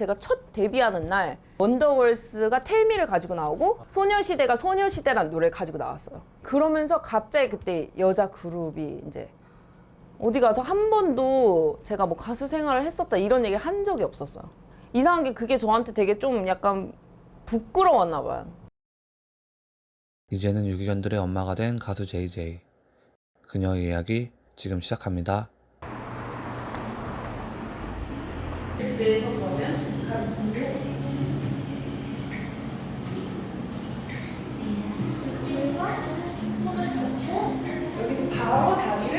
제가 첫 데뷔하는 날 원더걸스가 텔미를 가지고 나오고 소녀시대가 소녀시대란 노래를 가지고 나왔어요. 그러면서 갑자기 그때 여자 그룹이 이제 어디 가서 한 번도 제가 뭐 가수 생활을 했었다 이런 얘기를 한 적이 없었어요. 이상한 게 그게 저한테 되게 좀 약간 부끄러웠나 봐요. 이제는 유기견들의 엄마가 된 가수 JJ. 그녀의 이야기 지금 시작합니다. X에서 그러면 가로수를 X에서 손을 잡고 여기서 바로 다리를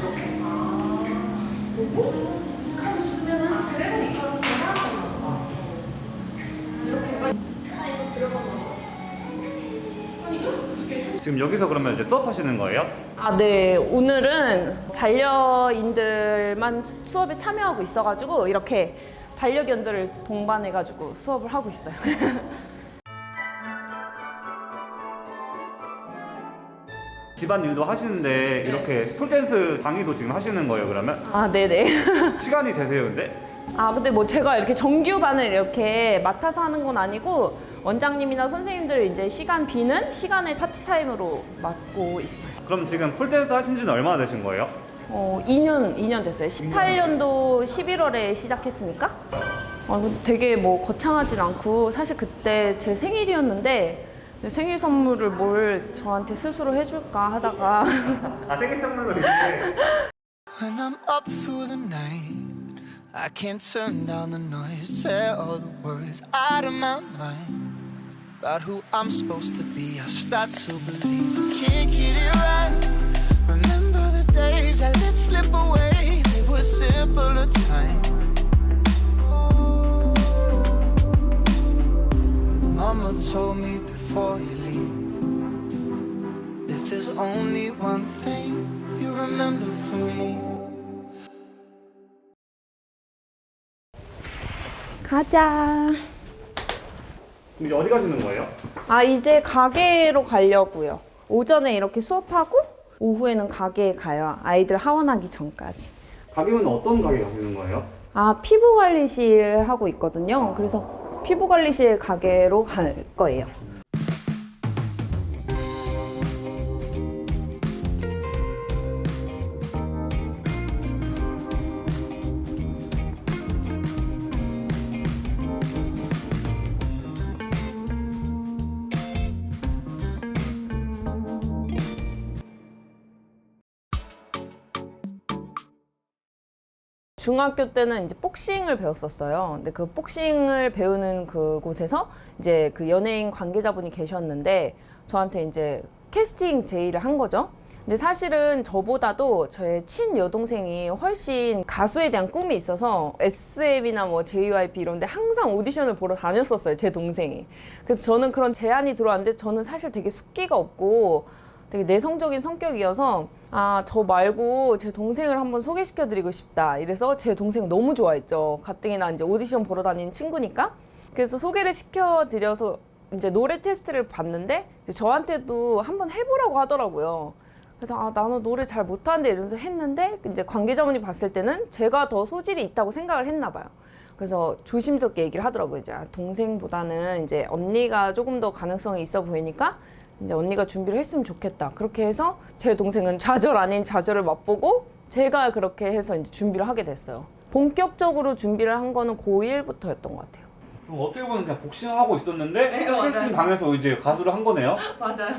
이렇게 그리고 가로수면은 그래서 이 가로수가 나왔나 봐. 이렇게까지 이거 들어간 거 지금 여기서 그러면 이제 수업하시는 거예요? 아, 네. 오늘은 반려인들만 수업에 참여하고 있어가지고 이렇게 반려견들을 동반해가지고 수업을 하고 있어요. 집안일도 하시는데 이렇게 폴댄스 강의도 지금 하시는 거예요, 그러면? 아, 네네. 시간이 되세요, 근데? 아, 근데 뭐 제가 이렇게 정규반을 이렇게 맡아서 하는 건 아니고 원장님이나 선생님들 이제 시간 비는 시간을 파트타임으로 맡고 있어요. 그럼 지금 폴댄스 하신 지는 얼마나 되신 거예요? 2년 됐어요. 18년도 11월에 시작했으니까. 근데 되게 뭐 거창하진 않고 사실 그때 제 생일이었는데 생일 선물을 뭘 저한테 스스로 해줄까 하다가 아, 생일 선물로 이제 When I'm up through the night, I can't turn down the noise, tear all the worries out of my mind. About who I'm supposed to be, I start to believe I can't get it right. Remember the days I let slip away, they were simpler times. Mama told me before you leave, if there's only one thing you remember from me. 가자. 이제 어디 가시는 거예요? 아, 이제 가게로 가려고요. 오전에 이렇게 수업하고 오후에는 가게에 가요. 아이들 하원하기 전까지. 가격은 어떤 가게 가시는 거예요? 아, 피부관리실 하고 있거든요. 그래서 피부관리실 가게로 갈 거예요. 중학교 때는 이제 복싱을 배웠었어요. 근데 그 복싱을 배우는 그곳에서 이제 그 연예인 관계자분이 계셨는데 저한테 이제 캐스팅 제의를 한 거죠. 근데 사실은 저보다도 저의 친여동생이 훨씬 가수에 대한 꿈이 있어서 SM이나 뭐 JYP 이런 데 항상 오디션을 보러 다녔었어요, 제 동생이. 그래서 저는 그런 제안이 들어왔는데 저는 사실 되게 숫기가 없고 되게 내성적인 성격이어서 저 말고 제 동생을 한번 소개시켜드리고 싶다. 이래서 제 동생을 너무 좋아했죠. 가뜩이나 이제 오디션 보러 다니는 친구니까. 그래서 소개를 시켜드려서 이제 노래 테스트를 봤는데 이제 저한테도 한번 해보라고 하더라고요. 그래서 나는 노래 잘 못하는데 이러면서 했는데 이제 관계자분이 봤을 때는 제가 더 소질이 있다고 생각을 했나 봐요. 그래서 조심스럽게 얘기를 하더라고요. 이제 동생보다는 이제 언니가 조금 더 가능성이 있어 보이니까 이제 언니가 준비를 했으면 좋겠다. 그렇게 해서 제 동생은 좌절 아닌 좌절을 맛보고 제가 그렇게 해서 이제 준비를 하게 됐어요. 본격적으로 준비를 한 거는 고1부터였던 것 같아요. 그럼 어떻게 보면 그냥 복싱하고 있었는데 네, 맞아요. 캐스팅 당해서 이제 가수를 한 거네요? 맞아요.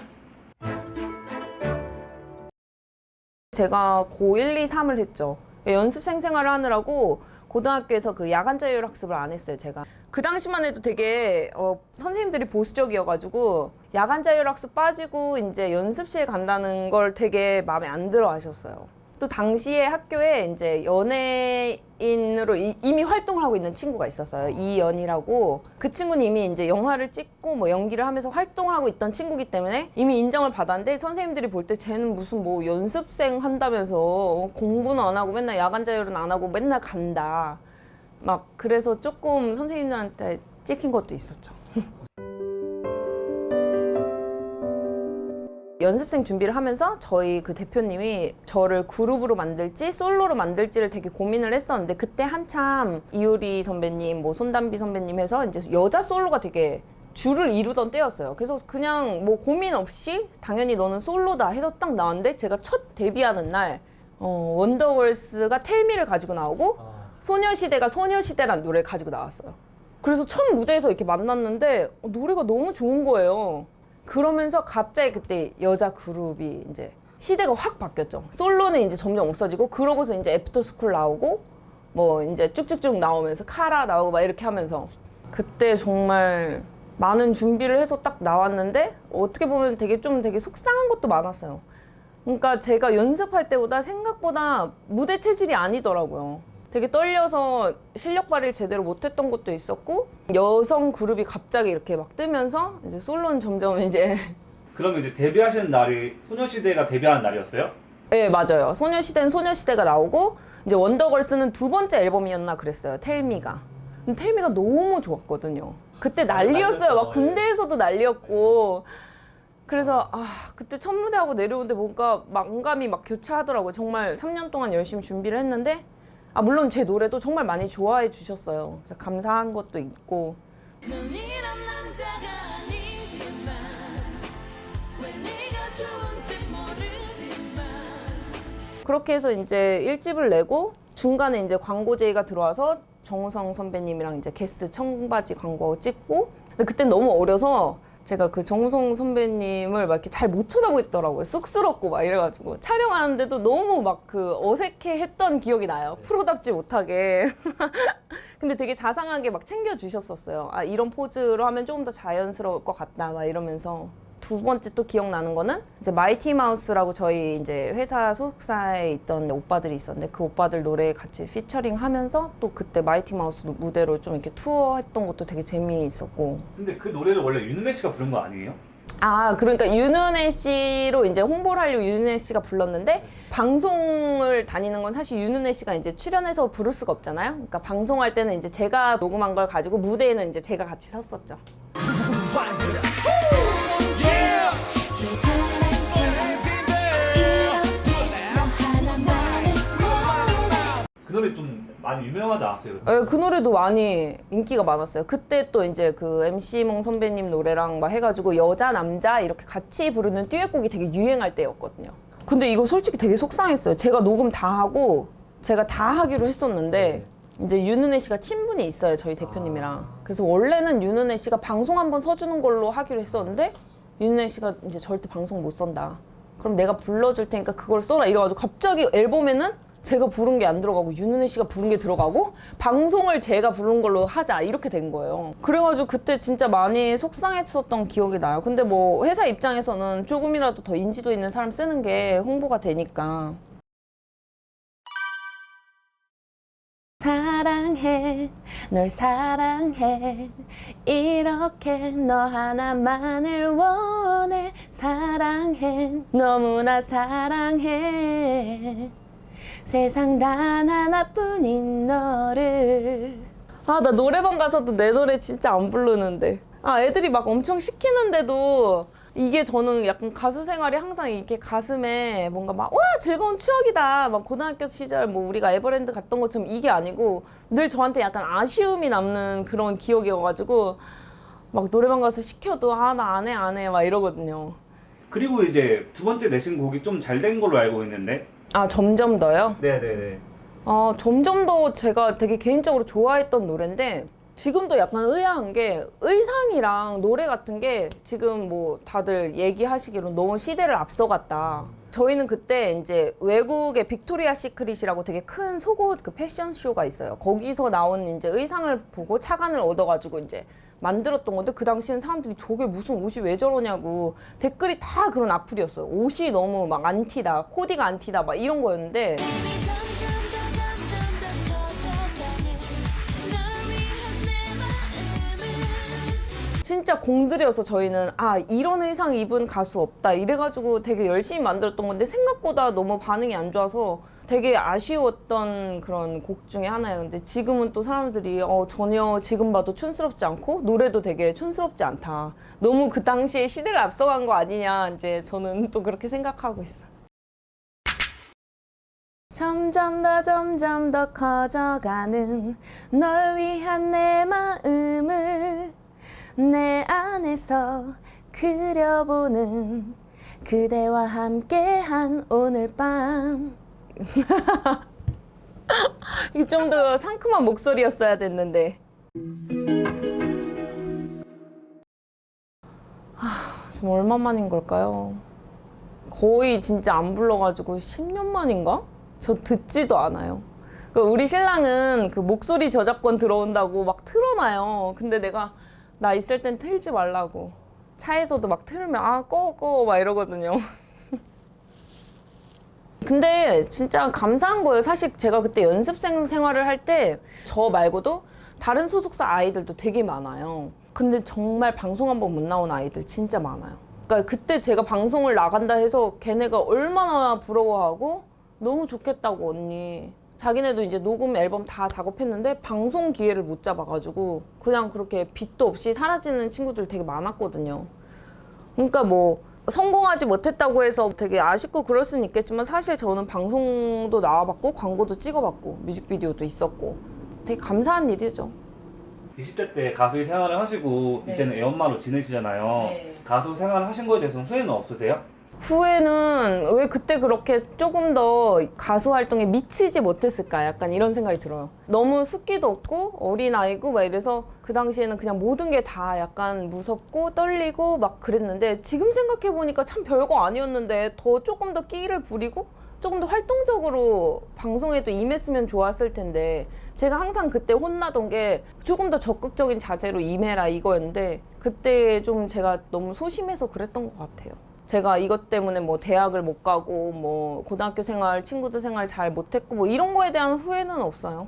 제가 고1, 2, 3을 했죠. 연습생 생활을 하느라고 고등학교에서 그 야간 자율학습을 안 했어요, 제가. 그 당시만 해도 되게 선생님들이 보수적이어가지고 야간 자율학습 빠지고 이제 연습실 간다는 걸 되게 마음에 안 들어 하셨어요. 또 당시에 학교에 이제 연예인으로 이미 활동을 하고 있는 친구가 있었어요. 이연이라고. 그 친구는 이미 이제 영화를 찍고 뭐 연기를 하면서 활동을 하고 있던 친구기 때문에 이미 인정을 받았는데 선생님들이 볼 때 쟤는 무슨 뭐 연습생 한다면서 공부는 안 하고 맨날 야간 자율은 안 하고 맨날 간다. 막 그래서 조금 선생님들한테 찍힌 것도 있었죠. 연습생 준비를 하면서 저희 그 대표님이 저를 그룹으로 만들지 솔로로 만들지를 되게 고민을 했었는데 그때 한참 이효리 선배님, 뭐 손담비 선배님 해서 이제 여자 솔로가 되게 줄을 이루던 때였어요. 그래서 그냥 뭐 고민 없이 당연히 너는 솔로다 해서 딱 나왔는데 제가 첫 데뷔하는 날 원더걸스가 텔미를 가지고 나오고 소녀시대가 소녀시대란 노래를 가지고 나왔어요. 그래서 첫 무대에서 이렇게 만났는데 노래가 너무 좋은 거예요. 그러면서 갑자기 그때 여자 그룹이 이제 시대가 확 바뀌었죠. 솔로는 이제 점점 없어지고 그러고서 이제 애프터스쿨 나오고 뭐 이제 쭉쭉쭉 나오면서 카라 나오고 막 이렇게 하면서 그때 정말 많은 준비를 해서 딱 나왔는데 어떻게 보면 되게 속상한 것도 많았어요. 그러니까 제가 연습할 때보다 생각보다 무대 체질이 아니더라고요. 되게 떨려서 실력 발휘를 제대로 못했던 것도 있었고 여성 그룹이 갑자기 이렇게 막 뜨면서 이제 솔로는 점점 이제 그러면 이제 데뷔하시는 날이 소녀시대가 데뷔하는 날이었어요? 네, 맞아요. 소녀시대는 소녀시대가 나오고 이제 원더걸스는 두 번째 앨범이었나 그랬어요. 텔미가. 근데 텔미가 너무 좋았거든요. 그때 난리였어요. 막 군대에서도 난리였고. 그래서 그때 첫 무대하고 내려오는데 뭔가 망감이 막 교차하더라고요. 정말 3년 동안 열심히 준비를 했는데 물론 제 노래도 정말 많이 좋아해 주셨어요. 그래서 감사한 것도 있고. 넌 이런 남자가 아니지만 왜 네가 좋은지 모르지만 그렇게 해서 이제 1집을 내고 중간에 이제 광고 제의가 들어와서 정우성 선배님이랑 이제 게스 청바지 광고 찍고 근데 그땐 너무 어려서 제가 그 정우성 선배님을 막 이렇게 잘 못 쳐다보겠더라고요. 쑥스럽고 막 이래가지고 촬영하는데도 너무 막 그 어색해 했던 기억이 나요. 프로답지 못하게. 근데 되게 자상하게 막 챙겨주셨었어요. 이런 포즈로 하면 조금 더 자연스러울 것 같다 막 이러면서. 두 번째 또 기억나는 거는 이제 마이티 마우스라고 저희 이제 회사 소속사에 있던 오빠들이 있었는데 그 오빠들 노래 같이 피처링 하면서 또 그때 마이티 마우스 무대로 좀 이렇게 투어했던 것도 되게 재미있었고. 근데 그 노래를 원래 윤은혜 씨가 부른 거 아니에요? 그러니까 윤은혜 씨로 이제 홍보를 하려고 윤은혜 씨가 불렀는데 방송을 다니는 건 사실 윤은혜 씨가 이제 출연해서 부를 수가 없잖아요. 그러니까 방송할 때는 이제 제가 녹음한 걸 가지고 무대에는 이제 제가 같이 섰었죠. 널 사랑해 이렇게 너 하나만을 원해 그 노래 좀 많이 유명하지 않았어요? 그 노래도 많이 인기가 많았어요. 그때 또 이제 그 MC몽 선배님 노래랑 막 해가지고 여자 남자 이렇게 같이 부르는 듀엣곡이 되게 유행할 때였거든요. 근데 이거 솔직히 되게 속상했어요. 제가 녹음 다 하고 제가 다 하기로 했었는데 이제 윤은혜 씨가 친분이 있어요, 저희 대표님이랑. 그래서 원래는 윤은혜 씨가 방송 한번 서주는 걸로 하기로 했었는데 윤은혜 씨가 이제 절대 방송 못 선다. 그럼 내가 불러줄 테니까 그걸 써라 이래가지고 갑자기 앨범에는 제가 부른 게 안 들어가고 윤은혜 씨가 부른 게 들어가고 방송을 제가 부른 걸로 하자 이렇게 된 거예요. 그래가지고 그때 진짜 많이 속상했었던 기억이 나요. 근데 뭐 회사 입장에서는 조금이라도 더 인지도 있는 사람 쓰는 게 홍보가 되니까. 사랑해 널 사랑해 이렇게 너 하나만을 원해 사랑해 너무나 사랑해 세상 단 하나뿐인 너를. 나 노래방 가서도 내 노래 진짜 안 부르는데 애들이 막 엄청 시키는데도 이게 저는 약간 가수 생활이 항상 이렇게 가슴에 뭔가 막 와 즐거운 추억이다 막 고등학교 시절 뭐 우리가 에버랜드 갔던 것처럼 이게 아니고 늘 저한테 약간 아쉬움이 남는 그런 기억이어가지고 막 노래방 가서 시켜도 나 안 해 막 이러거든요. 그리고 이제 두 번째 내신 곡이 좀 잘 된 걸로 알고 있는데. 점점 더요? 네네네. 점점 더 제가 되게 개인적으로 좋아했던 노래인데 지금도 약간 의아한 게 의상이랑 노래 같은 게 지금 뭐 다들 얘기하시기로 너무 시대를 앞서갔다. 저희는 그때 이제 외국의 빅토리아 시크릿이라고 되게 큰 속옷 그 패션쇼가 있어요. 거기서 나온 이제 의상을 보고 착안을 얻어가지고 이제 만들었던 건데 그 당시엔 사람들이 저게 무슨 옷이 왜 저러냐고 댓글이 다 그런 악플이었어요. 옷이 너무 막 안티다, 코디가 안티다 막 이런 거였는데 점점 더 커져가네 널 위한 내 마음은 진짜 공들여서 저희는 아 이런 의상 입은 가수 없다 이래가지고 되게 열심히 만들었던 건데 생각보다 너무 반응이 안 좋아서 되게 아쉬웠던 그런 곡 중에 하나예요. 근데 지금은 또 사람들이 전혀 지금 봐도 촌스럽지 않고 노래도 되게 촌스럽지 않다. 너무 그 당시에 시대를 앞서간 거 아니냐 이제 저는 또 그렇게 생각하고 있어요. 점점 더 커져가는 널 위한 내 마음을 내 안에서 그려보는 그대와 함께한 오늘 밤. 이게 좀 더 상큼한 목소리였어야 됐는데. 좀 얼마만인 걸까요? 거의 진짜 안 불러가지고 10년 만인가? 저 듣지도 않아요. 우리 신랑은 그 목소리 저작권 들어온다고 막 틀어놔요. 근데 내가 나 있을 땐 틀지 말라고. 차에서도 막 틀면 꺼 막 이러거든요. 근데 진짜 감사한 거예요. 사실 제가 그때 연습생 생활을 할 때 저 말고도 다른 소속사 아이들도 되게 많아요. 근데 정말 방송 한 번 못 나온 아이들 진짜 많아요. 그러니까 그때 제가 방송을 나간다 해서 걔네가 얼마나 부러워하고 너무 좋겠다고 언니. 자기네도 이제 녹음 앨범 다 작업했는데 방송 기회를 못 잡아가지고 그냥 그렇게 빛도 없이 사라지는 친구들 되게 많았거든요. 그러니까 뭐 성공하지 못했다고 해서 되게 아쉽고 그럴 수는 있겠지만 사실 저는 방송도 나와봤고 광고도 찍어봤고 뮤직비디오도 있었고 되게 감사한 일이죠. 20대 때 가수 생활을 하시고 네. 이제는 애엄마로 지내시잖아요. 네. 가수 생활을 하신 거에 대해서는 후회는 없으세요? 후회는 왜 그때 그렇게 조금 더 가수 활동에 미치지 못했을까 약간 이런 생각이 들어요. 너무 숫기도 없고 어린아이고 막 이래서 그 당시에는 그냥 모든 게 다 약간 무섭고 떨리고 막 그랬는데 지금 생각해보니까 참 별거 아니었는데 더 조금 더 끼를 부리고 조금 더 활동적으로 방송에도 임했으면 좋았을 텐데 제가 항상 그때 혼나던 게 조금 더 적극적인 자세로 임해라 이거였는데 그때 좀 제가 너무 소심해서 그랬던 것 같아요. 제가 이것 때문에 뭐 대학을 못 가고 뭐 고등학교 생활, 친구들 생활 잘 못했고 뭐 이런 거에 대한 후회는 없어요.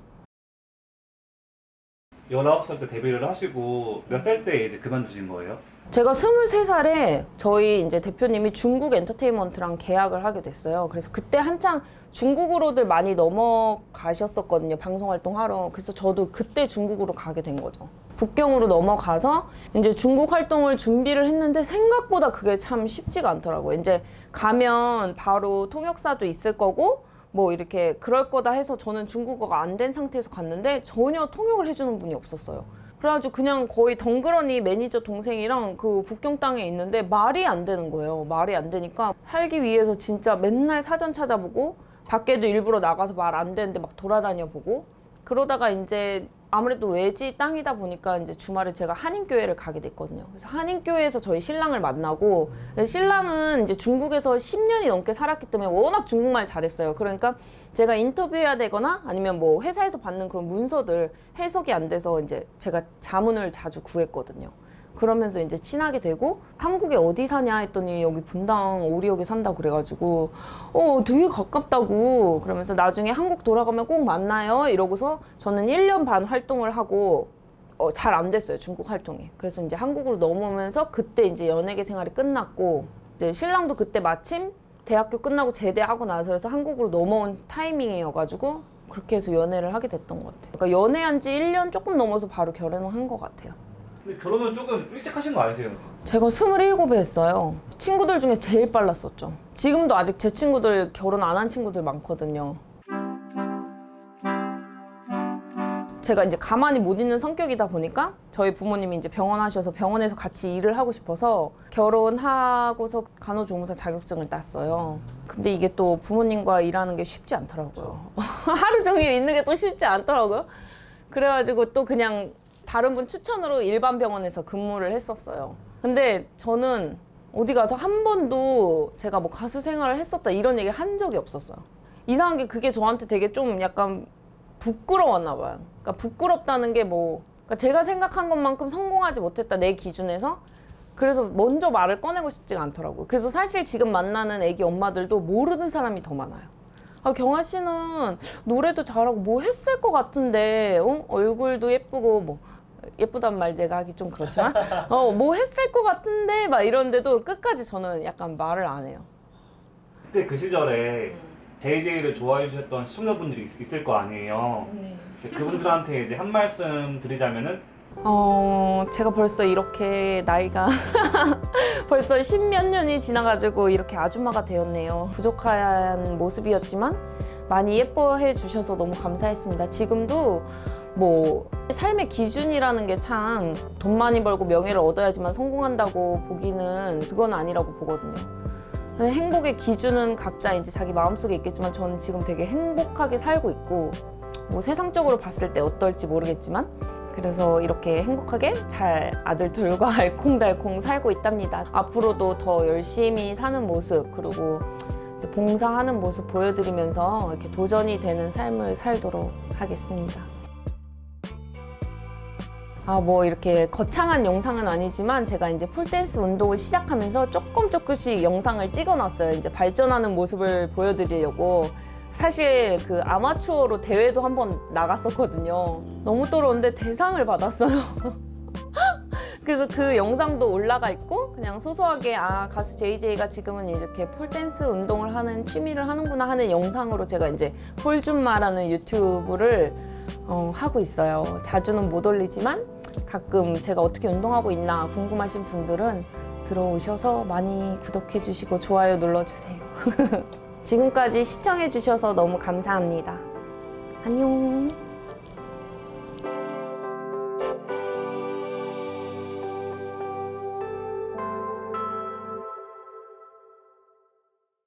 19살 때 데뷔를 하시고 몇 살 때 이제 그만두신 거예요? 제가 23살에 저희 이제 대표님이 중국 엔터테인먼트랑 계약을 하게 됐어요. 그래서 그때 한창 중국으로들 많이 넘어가셨었거든요. 방송 활동하러. 그래서 저도 그때 중국으로 가게 된 거죠. 북경으로 넘어가서 이제 중국 활동을 준비를 했는데 생각보다 그게 참 쉽지가 않더라고요. 이제 가면 바로 통역사도 있을 거고 뭐 이렇게 그럴 거다 해서 저는 중국어가 안 된 상태에서 갔는데 전혀 통역을 해주는 분이 없었어요. 그래가지고 그냥 거의 덩그러니 매니저 동생이랑 그 북경 땅에 있는데 말이 안 되는 거예요. 말이 안 되니까 살기 위해서 진짜 맨날 사전 찾아보고 밖에도 일부러 나가서 말 안 되는데 막 돌아다녀 보고 그러다가 이제 아무래도 외지 땅이다 보니까 이제 주말에 제가 한인교회를 가게 됐거든요. 그래서 한인교회에서 저희 신랑을 만나고 신랑은 이제 중국에서 10년이 넘게 살았기 때문에 워낙 중국말 잘했어요. 그러니까 제가 인터뷰해야 되거나 아니면 뭐 회사에서 받는 그런 문서들 해석이 안 돼서 이제 제가 자문을 자주 구했거든요. 그러면서 이제 친하게 되고 한국에 어디 사냐 했더니 여기 분당 오리역에 산다고 그래가지고 되게 가깝다고 그러면서 나중에 한국 돌아가면 꼭 만나요 이러고서 저는 1년 반 활동을 하고 잘 안 됐어요 중국 활동이. 그래서 이제 한국으로 넘어오면서 그때 이제 연예계 생활이 끝났고 이제 신랑도 그때 마침 대학교 끝나고 제대하고 나서 해서 한국으로 넘어온 타이밍이어가지고 그렇게 해서 연애를 하게 됐던 것 같아요. 그러니까 연애한 지 1년 조금 넘어서 바로 결혼을 한 것 같아요. 근데 결혼은 조금 일찍 하신 거 아니세요? 제가 27에 했어요. 친구들 중에 제일 빨랐었죠. 지금도 아직 제 친구들 결혼 안 한 친구들 많거든요. 제가 이제 가만히 못 있는 성격이다 보니까 저희 부모님이 이제 병원 하셔서 병원에서 같이 일을 하고 싶어서 결혼하고서 간호조무사 자격증을 땄어요. 근데 이게 또 부모님과 일하는 게 쉽지 않더라고요. 하루 종일 있는 게 또 쉽지 않더라고요. 그래가지고 또 그냥 다른 분 추천으로 일반 병원에서 근무를 했었어요. 근데 저는 어디 가서 한 번도 제가 뭐 가수 생활을 했었다 이런 얘기 한 적이 없었어요. 이상한 게 그게 저한테 되게 좀 약간 부끄러웠나 봐요. 그러니까 부끄럽다는 게 뭐 그러니까 제가 생각한 것만큼 성공하지 못했다 내 기준에서. 그래서 먼저 말을 꺼내고 싶지가 않더라고요. 그래서 사실 지금 만나는 애기 엄마들도 모르는 사람이 더 많아요. 경아 씨는 노래도 잘하고 뭐 했을 것 같은데 얼굴도 예쁘고 뭐 예쁘단 말 내가 하기 좀 그렇지만 뭐 했을 것 같은데 막 이런데도 끝까지 저는 약간 말을 안 해요. 그때 그 시절에 JJ를 좋아해 주셨던 시청자분들이 있을 거 아니에요. 그분들한테 이제 한 말씀 드리자면은 제가 벌써 이렇게 나이가 벌써 10몇 년이 지나가지고 이렇게 아줌마가 되었네요. 부족한 모습이었지만 많이 예뻐해 주셔서 너무 감사했습니다. 지금도 뭐 삶의 기준이라는 게 참 돈 많이 벌고 명예를 얻어야지만 성공한다고 보기는 그건 아니라고 보거든요. 행복의 기준은 각자 이제 자기 마음속에 있겠지만 저는 지금 되게 행복하게 살고 있고 뭐 세상적으로 봤을 때 어떨지 모르겠지만 그래서 이렇게 행복하게 잘 아들 둘과 알콩달콩 살고 있답니다. 앞으로도 더 열심히 사는 모습 그리고 이제 봉사하는 모습 보여드리면서 이렇게 도전이 되는 삶을 살도록 하겠습니다. 뭐 이렇게 거창한 영상은 아니지만 제가 이제 폴댄스 운동을 시작하면서 조금씩 영상을 찍어놨어요. 이제 발전하는 모습을 보여드리려고. 사실 그 아마추어로 대회도 한번 나갔었거든요. 너무 떨었는데 대상을 받았어요. 그래서 그 영상도 올라가 있고 그냥 소소하게 가수 JJ가 지금은 이렇게 폴댄스 운동을 하는 취미를 하는구나 하는 영상으로 제가 이제 폴줌마라는 유튜브를 하고 있어요. 자주는 못 올리지만 가끔 제가 어떻게 운동하고 있나 궁금하신 분들은 들어오셔서 많이 구독해 주시고 좋아요 눌러주세요. 지금까지 시청해 주셔서 너무 감사합니다. 안녕.